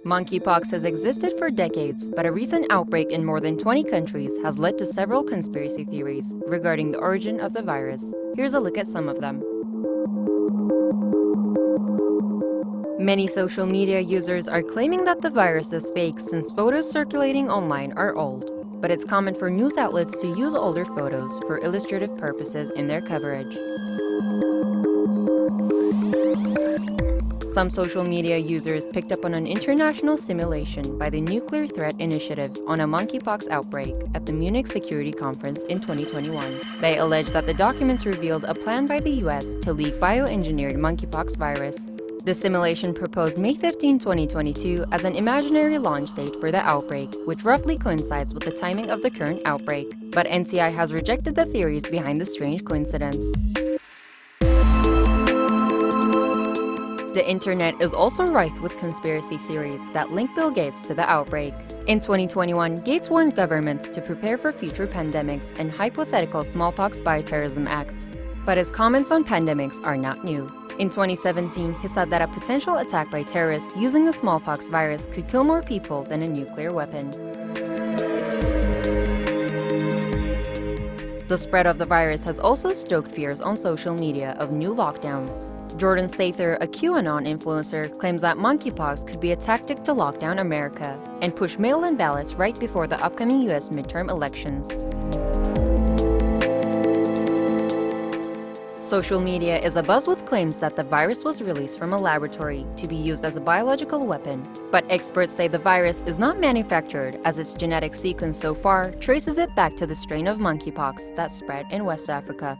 Monkeypox has existed for decades, but a recent outbreak in more than 20 countries has led to several conspiracy theories regarding the origin of the virus. Here's a look at some of them. Many social media users are claiming that the virus is fake since photos circulating online are old, but it's common for news outlets to use older photos for illustrative purposes in their coverage. Some social media users picked up on an international simulation by the Nuclear Threat Initiative on a monkeypox outbreak at the Munich Security Conference in 2021. They allege that the documents revealed a plan by the US to leak bioengineered monkeypox virus. The simulation proposed May 15, 2022 as an imaginary launch date for the outbreak, which roughly coincides with the timing of the current outbreak. But NCI has rejected the theories behind the strange coincidence. The internet is also rife with conspiracy theories that link Bill Gates to the outbreak. In 2021, Gates warned governments to prepare for future pandemics and hypothetical smallpox bioterrorism acts. But his comments on pandemics are not new. In 2017, he said that a potential attack by terrorists using the smallpox virus could kill more people than a nuclear weapon. The spread of the virus has also stoked fears on social media of new lockdowns. Jordan Sather, a QAnon influencer, claims that monkeypox could be a tactic to lock down America and push mail-in ballots right before the upcoming US midterm elections. Social media is abuzz with claims that the virus was released from a laboratory to be used as a biological weapon. But experts say the virus is not manufactured, as its genetic sequence so far traces it back to the strain of monkeypox that spread in West Africa.